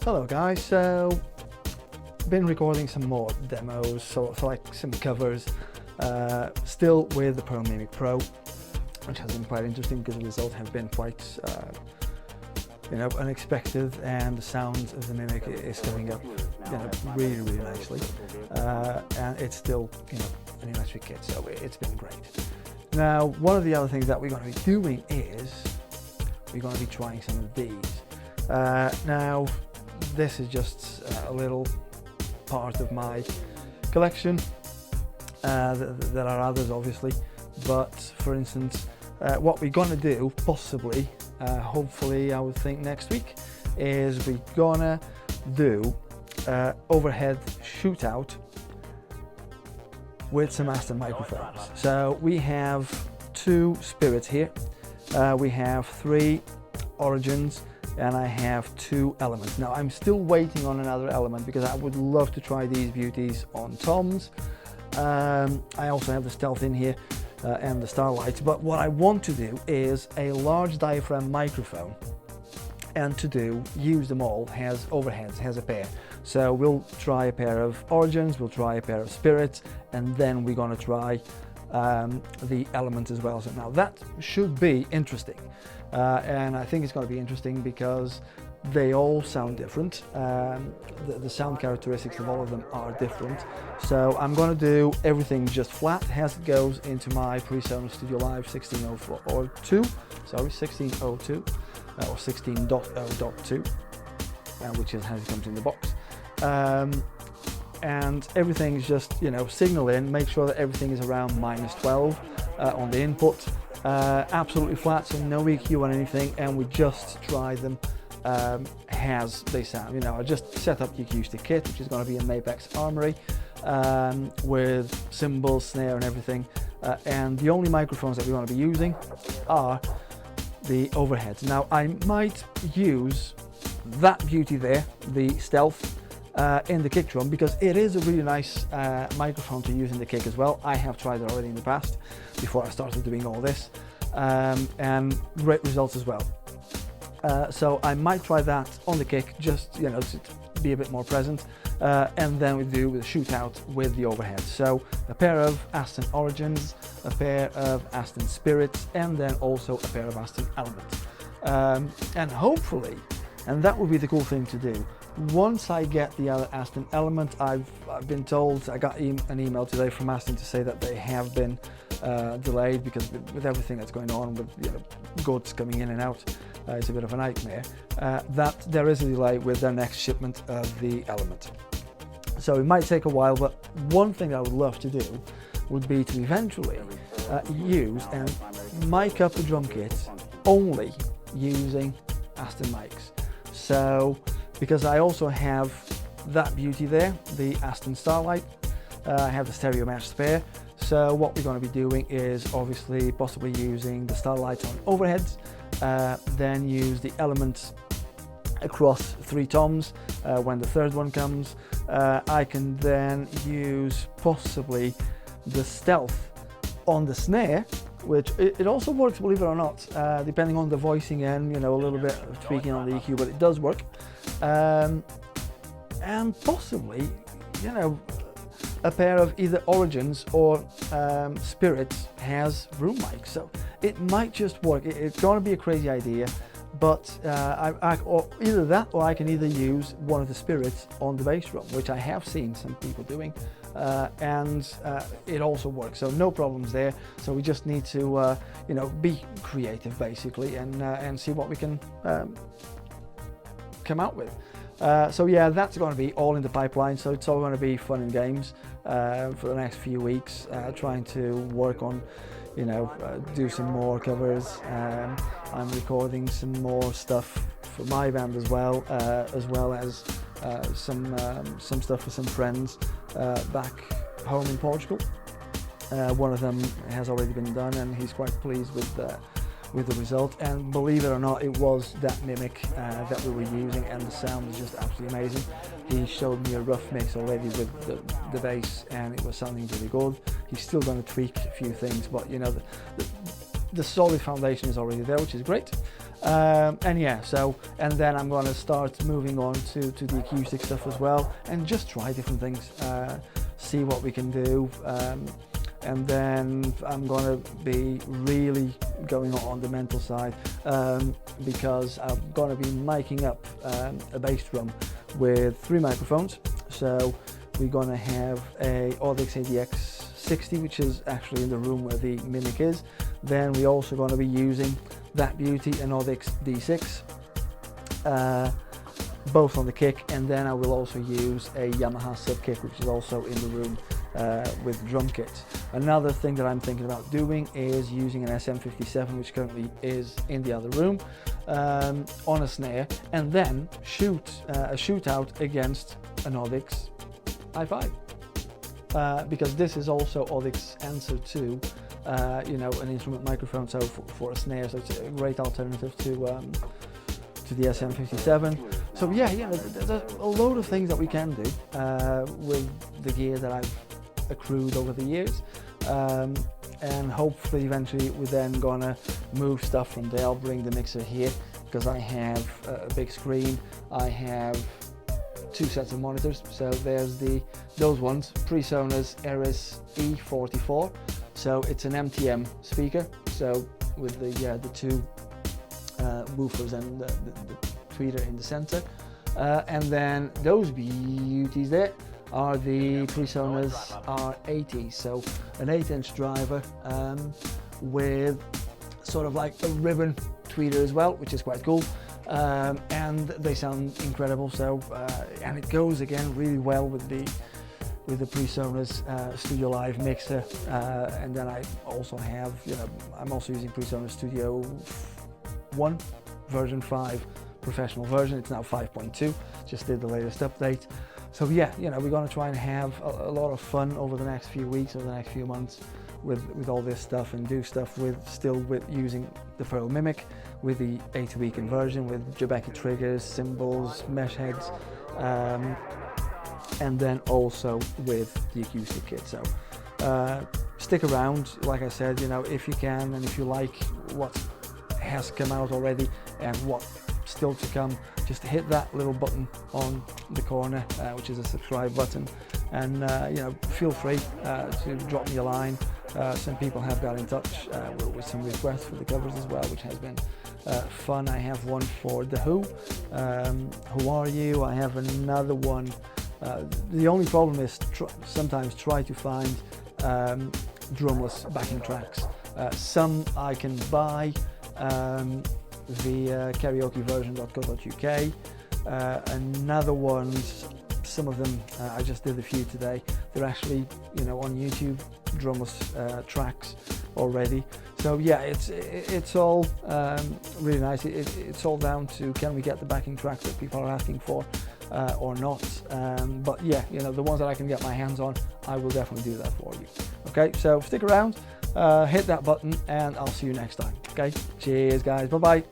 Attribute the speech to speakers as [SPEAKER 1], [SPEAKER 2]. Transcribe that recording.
[SPEAKER 1] Hello guys, so been recording some more demos, so like some covers, still with the Pro Mimic Pro, which has been quite interesting because the results have been quite unexpected, and the sound of the Mimic is coming up really nicely, and it's still an electric kit, so it's been great. Now, one of the other things that we're going to be doing is we're going to be trying some of these. Now, this is just a little part of my collection. There are others, obviously, but for instance, what we're going to do, possibly, hopefully, I would think next week, is we're gonna do overhead shootout with some Aston microphones. So we have 2 Spirits here, we have 3 Origins, and I have 2 Elements. Now I'm still waiting on another Element because I would love to try these beauties on toms. I also have the Stealth in here and the Starlight, but what I want to do is a large diaphragm microphone, and to use them all has overheads, has a pair. So we'll try a pair of Origins, we'll try a pair of Spirits, and then we're gonna try the Element as well. So now that should be interesting, and I think it's going to be interesting because they all sound different. The sound characteristics of all of them are different. So I'm going to do everything just flat as it goes into my PreSonus Studio Live 1602, or 16.0.2, which is how it comes in the box. And everything's just signal in, make sure that everything is around -12 on the input, absolutely flat, so no EQ on anything, and we just try them as they sound. I just set up the acoustic kit, which is going to be a Mapex Armory, with cymbals, snare and everything, and the only microphones that we're going to be using are the overheads. Now I might use that beauty there, the Stealth, in the kick drum, because it is a really nice microphone to use in the kick as well. I have tried it already in the past before I started doing all this, and great results as well. So I might try that on the kick, just to be a bit more present, and then we do the shootout with the overhead. So a pair of Aston Origins, a pair of Aston Spirits, and then also a pair of Aston Elements, and hopefully, and that would be the cool thing to do, once I get the other Aston Element, I've been told, I got an email today from Aston to say that they have been delayed because with everything that's going on with goods coming in and out, it's a bit of a nightmare, that there is a delay with their next shipment of the Element. So it might take a while, but one thing I would love to do would be to eventually use and mic up the drum kit only using Aston mics. So because I also have that beauty there, the Aston Starlight, I have the stereo match spare. So what we're going to be doing is obviously possibly using the Starlight on overheads, then use the Elements across 3 toms when the third one comes. I can then use possibly the Stealth on the snare, which it also works, believe it or not, depending on the voicing and a little bit of tweaking on the EQ, but it does work. And possibly, a pair of either Origins or Spirits has room mics, so it might just work. It's going to be a crazy idea, but or either that, or I can either use one of the Spirits on the bass drum, which I have seen some people doing, and it also works, so no problems there. So we just need to be creative basically, and see what we can come out with. So yeah, that's going to be all in the pipeline, so it's all going to be fun and games for the next few weeks, trying to work on do some more covers. I'm recording some more stuff for my band as well as some stuff for some friends back home in Portugal. One of them has already been done, and he's quite pleased with the result, and believe it or not, it was that Mimic that we were using, and the sound is just absolutely amazing. He showed me a rough mix already with the bass, and it was sounding really good. He's still going to tweak a few things, but the solid foundation is already there, which is great. And yeah, and then I'm going to start moving on to the acoustic stuff as well, and just try different things, see what we can do. And then I'm going to be really going on the mental side, because I'm going to be miking up a bass drum with 3 microphones. So we're going to have a Audix ADX60, which is actually in the room where the Mimic is. Then we're also going to be using that beauty, an Audix D6, both on the kick, and then I will also use a Yamaha sub kick, which is also in the room with drum kits. Another thing that I'm thinking about doing is using an SM57, which currently is in the other room, on a snare, and then shoot a shootout against an Audix i5, because this is also Audix answer to an instrument microphone, so for a snare, so it's a great alternative to the SM57. So yeah, there's a load of things that we can do with the gear that I've accrued over the years, and hopefully eventually we're then gonna move stuff from there. I'll bring the mixer here because I have a big screen, I have 2 sets of monitors. So there's those ones, PreSonus Eris E44, so it's an MTM speaker, so with the 2 woofers and the tweeter in the center, and then those beauties there are the PreSonus R80, so an 8-inch driver with sort of like a ribbon tweeter as well, which is quite cool, and they sound incredible. So and it goes again really well with the PreSonus Studio Live mixer, and then I also have, I'm also using PreSonus Studio 1 version 5 professional version. It's now 5.2, just did the latest update. So yeah, we're going to try and have a lot of fun over the next few weeks, over the next few months with all this stuff, and do stuff with using the Pearl Mimic, with the A2B conversion, with Jabeki triggers, cymbals, mesh heads, and then also with the acoustic kit. So stick around, like I said, if you can, and if you like what has come out already and what still to come, just hit that little button on the corner, which is a subscribe button, and feel free to drop me a line. Some people have got in touch with some requests for the covers as well, which has been fun. I have one for The Who, Who Are You? I have another one. The only problem is sometimes try to find drumless backing tracks. Some I can buy via karaokeversion.co.uk. Another ones, some of them, I just did a few today, they're actually on YouTube, drumless tracks already. So yeah, it's all really nice. It's all down to, can we get the backing tracks that people are asking for or not. But yeah, the ones that I can get my hands on, I will definitely do that for you. Okay, so stick around, hit that button, and I'll see you next time. Okay, cheers guys, bye bye.